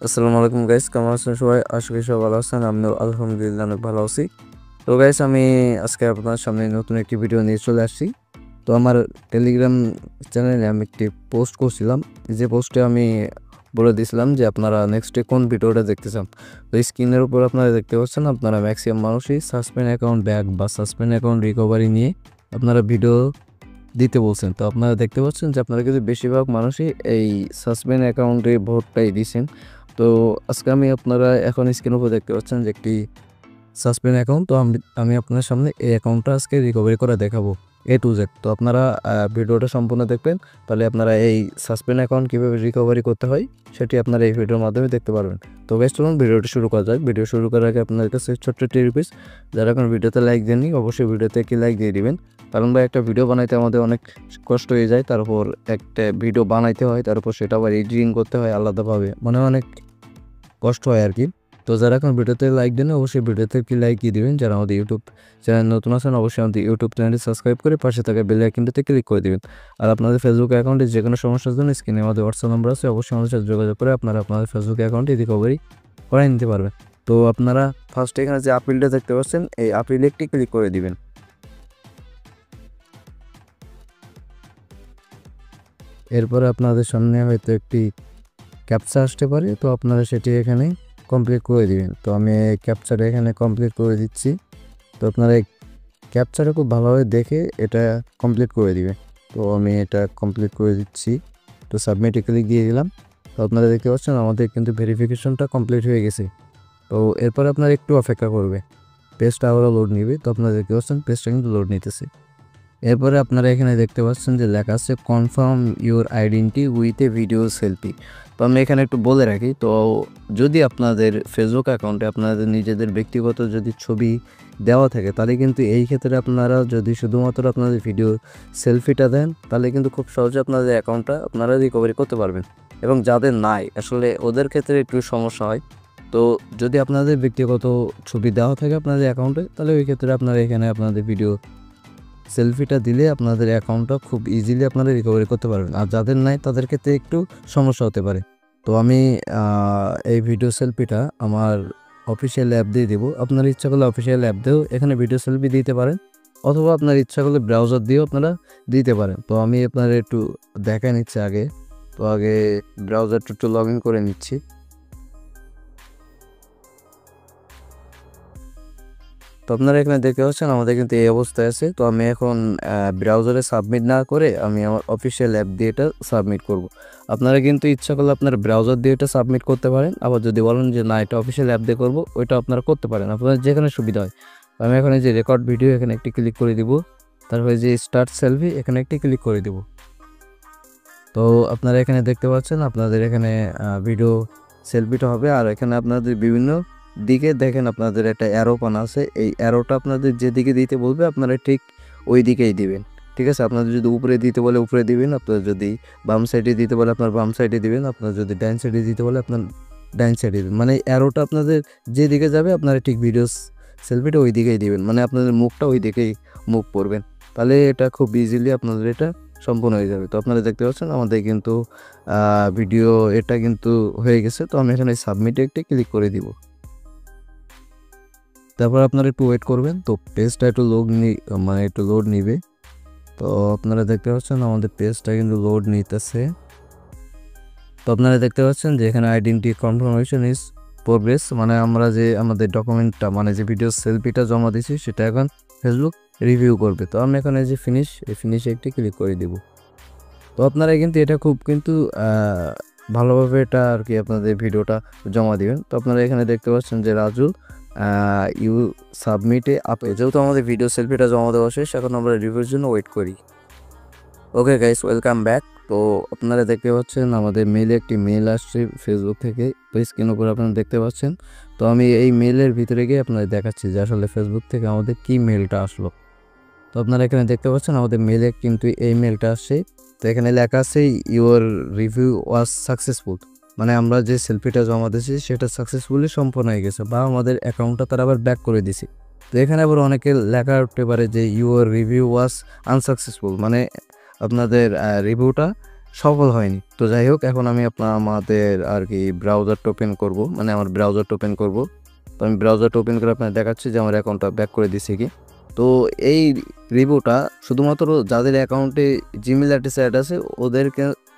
আসসালামু আলাইকুম গাইস, কেমন আছেন সবাই? আশা করি সবাই ভালো আছেন। আমিও আলহামদুলিল্লাহ অনেক ভালো আছি। তো গাইস, আমি আজকে আপনার সামনে নতুন একটি ভিডিও নিয়ে চলে আসছি। তো আমার টেলিগ্রাম চ্যানেলে আমি একটি পোস্ট করছিলাম, যে পোস্টে আমি বলে দিয়েছিলাম যে আপনারা নেক্সটে কোন ভিডিওটা দেখতে চান। তো স্ক্রিনের উপর আপনারা দেখতে পাচ্ছেন, আপনারা ম্যাক্সিমাম মানুষই সাসপেন্ড অ্যাকাউন্ট ব্যাক বা সাসপেন্ড অ্যাকাউন্ট রিকভারি নিয়ে আপনারা ভিডিও দিতে বলছেন। তো আপনারা দেখতে পাচ্ছেন যে আপনারা কিন্তু বেশিরভাগ মানুষই এই সাসপেন্ড অ্যাকাউন্টে ভোটটাই দিয়েছেন। তো আজকে আমি আপনারা এখন স্ক্রিনের উপর দেখতে পাচ্ছেন যে একটি সাসপেন্ড অ্যাকাউন্ট। তো আমি আপনার সামনে এই অ্যাকাউন্টটা আজকে রিকভারি করে দেখাবো A to Z। তো আপনারা ভিডিওটা সম্পূর্ণ দেখবেন, তাহলে আপনারা এই সাসপেন্ড অ্যাকাউন্ট কীভাবে রিকভারি করতে হয় সেটি আপনারা এই ভিডিওর মাধ্যমে দেখতে পারবেন। তো বেশ, চলুন ভিডিওটি শুরু করা যাক। ভিডিও শুরু করার আগে আপনাদের কাছে ছোট্ট একটি রিকোয়েস্ট, যারা এখন ভিডিওতে লাইক দেননি অবশ্যই ভিডিওতে একটি লাইক দিয়ে দিবেন। কারণ ভাই, একটা ভিডিও বানাইতে আমাদের অনেক কষ্ট হয়ে যায়, তারপর একটা ভিডিও বানাইতে হয়, তারপর সেটা আবার এডিটিং করতে হয় আলাদাভাবে, মানে অনেক কষ্ট হয় আর কি। তো যারা এখন ভিডিওতে লাইক দেন অবশ্যই ভিডিওতে একটি লাইক দিয়ে দিবেন। যারা আমাদের ইউটিউব চ্যানেল নতুন আছেন অবশ্যই আমাদের ইউটিউব চ্যানেলটি সাবস্ক্রাইব করে পাশে থাকা বেল আইকনটিতে ক্লিক করে দিবেন। আর আপনাদের ফেসবুক অ্যাকাউন্টে যে কোনো সমস্যার জন্য স্ক্রিনে আমাদের হোয়াটসঅ্যাপ নাম্বার আছে, অবশ্যই আমাদের সাথে যোগাযোগ করে আপনারা আপনাদের ফেসবুক অ্যাকাউন্টে রিকভারি করে নিতে পারবেন। তো আপনারা ফার্স্টে এখানে যে আপিলটা দেখতে পাচ্ছেন, এই আপিলে একটি ক্লিক করে দিবেন। এরপরে আপনাদের সামনে হয়তো একটি ক্যাপচা আসতে পারে, তো আপনারা সেটি এখানে কমপ্লিট করে দিবেন। তো আমি এই ক্যাপচাটা এখানে কমপ্লিট করে দিচ্ছি। তো আপনারা এই ক্যাপচাটা খুব ভালোভাবে দেখে এটা কমপ্লিট করে দিবেন। তো আমি এটা কমপ্লিট করে দিচ্ছি। তো সাবমিটে ক্লিক দিয়ে দিলাম। তো আপনারা দেখতে পাচ্ছেন আমাদের কিন্তু ভেরিফিকেশনটা কমপ্লিট হয়ে গেছে। তো এরপরে আপনারা একটু অপেক্ষা করবে, পেজটা আবারও লোড নিবে। তো আপনারা দেখতে পাচ্ছেন পেজটা কিন্তু লোড নিতেছে। এরপরে আপনারা এখানে দেখতে পাচ্ছেন যে লেখা আছে confirm your identity with a video selfie. তো আমি এখানে একটু বলে রাখি, তো যদি আপনাদের ফেসবুক অ্যাকাউন্টে আপনাদের নিজেদের ব্যক্তিগত যদি ছবি দেওয়া থাকে, তাহলে কিন্তু এই ক্ষেত্রে আপনারা যদি শুধুমাত্র আপনাদের ভিডিও সেলফিটা দেন, তাহলে কিন্তু খুব সহজে আপনাদের অ্যাকাউন্টটা আপনারা রিকভারি করতে পারবেন। এবং যাদের নাই, আসলে ওদের ক্ষেত্রে একটু সমস্যা হয়। তো যদি আপনাদের ব্যক্তিগত ছবি দেওয়া থাকে আপনাদের অ্যাকাউন্টে, তাহলে ওই ক্ষেত্রে আপনারা এখানে আপনাদের ভিডিও সেলফিটা দিলে আপনাদের অ্যাকাউন্টটা খুব ইজিলি আপনারা রিকভারি করতে পারবেন। আর যাদের নাই তাদের ক্ষেত্রে একটু সমস্যা হতে পারে। তো আমি এই ভিডিও সেলফিটা আমার অফিসিয়াল অ্যাপ দিয়ে দেবো। আপনার ইচ্ছা করলে অফিসিয়াল অ্যাপ দিয়েও এখানে ভিডিও সেলফি দিতে পারেন, অথবা আপনার ইচ্ছা করলে ব্রাউজার দিয়েও আপনারা দিতে পারেন। তো আমি আপনারা একটু দেখা নিচ্ছি আগে। তো আগে ব্রাউজারটা একটু লগ ইন করে নিচ্ছি। তো আপনারা এখানে দেখতে পাচ্ছেন আমাদের কিন্তু এই অবস্থায় আছে। তো আমি এখন ব্রাউজারে সাবমিট না করে আমি আমার অফিসিয়াল অ্যাপ দিয়ে এটা সাবমিট করব। আপনারা কিন্তু ইচ্ছা করলে আপনারা ব্রাউজার দিয়ে এটা সাবমিট করতে পারেন, আবার যদি বলেন যে না এটা অফিসিয়াল অ্যাপ দিয়ে করবো, ওইটা আপনারা করতে পারেন, আপনাদের যেখানে সুবিধা হয়। আমি এখন এই যে রেকর্ড ভিডিও এখানে একটি ক্লিক করে দিব, তারপরে যে স্টার্ট সেলফি এখানে একটি ক্লিক করে দিব। তো আপনারা এখানে দেখতে পাচ্ছেন আপনাদের এখানে ভিডিও সেলফিটা হবে। আর এখানে আপনাদের বিভিন্ন দিকে দেখেন আপনাদের একটা অ্যারো পান আছে, এই অ্যারোটা আপনাদের যেদিকে দিতে বলবে আপনারা ঠিক ওই দিকেই দিবেন। ঠিক আছে, আপনাদের যদি উপরে দিতে বলে উপরে দিবেন, আপনার যদি বাম সাইডে দিতে বলে আপনার বাম সাইডে দিবেন, আপনার যদি ডাইন সাইডে দিতে বলে আপনার ডাইন সাইডে দিবেন। মানে অ্যারোটা আপনাদের যেদিকে যাবে আপনারা ঠিক ভিডিও সেলফিটা ওই দিকেই দিবেন, মানে আপনাদের মুখটা ওই দিকেই মুখ করবেন। তাহলে এটা খুব ইজিলি আপনাদের এটা সম্পূর্ণ হয়ে যাবে। তো আপনারা দেখতে পাচ্ছেন আমাদের কিন্তু ভিডিও এটা কিন্তু হয়ে গেছে। তো আমি এখানে সাবমিটে একটি ক্লিক করে দিব। তারপর আপনারা একটু ওয়েট করবেন। তো পেজটা একটু একটু লোড নিবে। তো আপনারা দেখতে পাচ্ছেন আমাদের পেজটা কিন্তু লোড নিতেছে। তো আপনারা দেখতে পাচ্ছেন যে এখানে আইডেন্টি কনফার্মেশন ইজ প্রোগ্রেস, মানে আমরা যে আমাদের ডকুমেন্টটা মানে যে ভিডিও সেলফিটা জমা দিয়েছি সেটা এখন ফেসবুক রিভিউ করবে। তো আমি এখন এই যে ফিনিশে একটি ক্লিক করে দিব। তো আপনারা কিন্তু এটা খুব কিন্তু ভালোভাবে এটা আর কি আপনাদের ভিডিওটা জমা দিবেন। তো আপনারা এখানে দেখতে পাচ্ছেন যে রাজুল ইউ সাবমিটে আপে, যেহেতু আমাদের ভিডিও সেলফিটা জমা দেওয়া শেষ, এখন আমরা রিভিউর জন্য ওয়েট করি। Okay guys, welcome back. তো আপনারা দেখতে পাচ্ছেন আমাদের মেইলে একটি মেল আসছে ফেসবুক থেকে, তো স্ক্রিন উপর আপনারা দেখতে পাচ্ছেন। তো আমি এই মেলের ভিতরে গিয়ে আপনাদের দেখাচ্ছি যে আসলে ফেসবুক থেকে আমাদের কি মেলটা আসলো। তো আপনারা এখানে দেখতে পাচ্ছেন আমাদের মেলে কিন্তু এই মেলটা আসছে। তো এখানে লেখা আছে ইউর রিভিউ ওয়াজ সাকসেসফুল, মানে আমরা যে সেলফিটা জমা দিয়েছি সেটা সাকসেসফুলি সম্পন্ন হয়ে গেছে, বা আমাদের অ্যাকাউন্টটা তারা আবার ব্যাক করে দিছি। তো এখানে আবার অনেকে লেখা উঠতে পারে যে ইউর রিভিউ ওয়াজ আনসাকসেসফুল, মানে আপনাদের রিভিউটা সফল হয়নি। তো যাই হোক, এখন আমি আমাদের আর কি ব্রাউজারটা ওপেন করব, মানে আমার ব্রাউজারটা ওপেন করব। তো আমি ব্রাউজারটা ওপেন করে আপনাদের দেখাচ্ছি যে আমার অ্যাকাউন্টটা ব্যাক করে দিছে কি। তো এই রিভিউটা শুধুমাত্র যাদের অ্যাকাউন্টে জিমেল অ্যাড্রেস অ্যাড আছে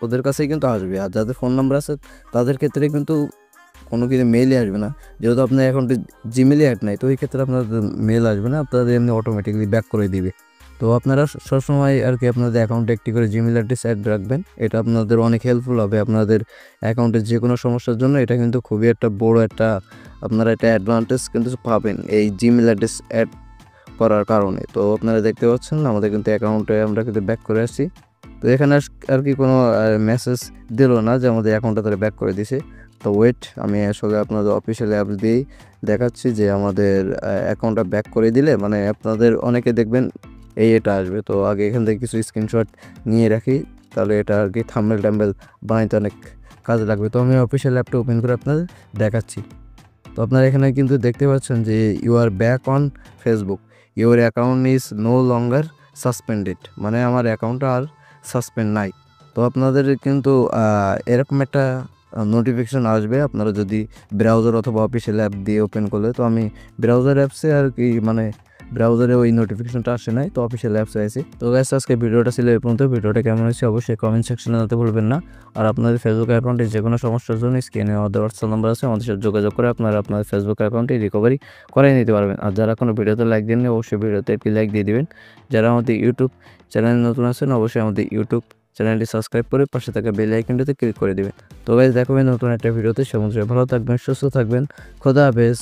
ওদের কাছেই কিন্তু আসবে, আর যাদের ফোন নাম্বার আছে তাদের ক্ষেত্রে কিন্তু কোনো কিছু মেইলই আসবে না। যেহেতু আপনার অ্যাকাউন্টে জিমেলই অ্যাড নাই, তো এই ক্ষেত্রে আপনাদের মেল আসবে না, আপনাদের এমনি অটোমেটিকলি ব্যাক করে দিবে। তো আপনারা সবসময় আর কি আপনাদের অ্যাকাউন্টে একটি করে জিমেল অ্যাড্রেস অ্যাড রাখবেন, এটা আপনাদের অনেক হেল্পফুল হবে আপনাদের অ্যাকাউন্টের যে কোনো সমস্যার জন্য। এটা কিন্তু খুবই একটা বড় একটা আপনারা একটা অ্যাডভান্টেজ কিন্তু পাবেন এই জিমেল অ্যাড্রেস অ্যাড করার কারণে। তো আপনারা দেখতে পাচ্ছেন আমাদের কিন্তু অ্যাকাউন্টে আমরা কিন্তু ব্যাক করে আসছি। তো এখানে আর কি কোনো মেসেজ দিল না যে আমাদের অ্যাকাউন্টটা তারা ব্যাক করে দিছে। তো ওয়েট, আমি আসলে আপনাদের অফিসিয়াল অ্যাপ দিয়েই দেখাচ্ছি যে আমাদের অ্যাকাউন্টটা ব্যাক করে দিলে মানে আপনাদের অনেকে দেখবেন এটা আসবে। তো আগে এখান থেকে কিছু স্ক্রিনশট নিয়ে রাখি, তাহলে এটা আর কি থাম্বনেল ট্যাম্বেল বানাইতে অনেক কাজে লাগবে। তো আমি অফিসিয়াল অ্যাপটা ওপেন করে আপনাদের দেখাচ্ছি। তো আপনারা এখানে কিন্তু দেখতে পাচ্ছেন যে you are back on Facebook, your account is no longer suspended, মানে আমার অ্যাকাউন্টটা আর সাসপেন্ড নাই। তো আপনাদের কিন্তু এরকম একটা নোটিফিকেশান আসবে আপনারা যদি ব্রাউজার অথবা অফিসিয়াল অ্যাপ দিয়ে ওপেন করলে। তো আমি ব্রাউজার অ্যাপসে আর কি মানে ব্রাউজারে ওই নোটিফিকেশনটা আসে নাই, তো অফিসিয়াল অ্যাপসে আছে। তো গাইস, আজকে ভিডিওটা ছিল এই পর্যন্ত। ভিডিওটা কেমন হয়েছে অবশ্যই কমেন্ট সেকশনে জানাতে ভুলবেন না। আর আপনাদের ফেসবুক অ্যাকাউন্টে যে কোনো সমস্যার জন্য স্ক্রিনে আমাদের হোয়াটসঅ্যাপ নাম্বার আছে, আমাদের সাথে যোগাযোগ করে আপনারা আপনাদের ফেসবুক অ্যাকাউন্টে রিকভারি করে নিতে পারবেন। আর যারা কোনো ভিডিওতে লাইক দেননি অবশ্যই ভিডিওতে একটি লাইক দিয়ে দিবেন। যারা আমাদের ইউটিউব চ্যানেলে নতুন আছেন অবশ্যই আমাদের ইউটিউব চ্যানেলটি সাবস্ক্রাইব করে পাশে থাকা বেল আইকনটিতে ক্লিক করে দিবেন। তো গাইস, দেখা হবে নতুন একটা ভিডিওতে। সে ভালো থাকবেন, সুস্থ থাকবেন। খোদা হাফেজ।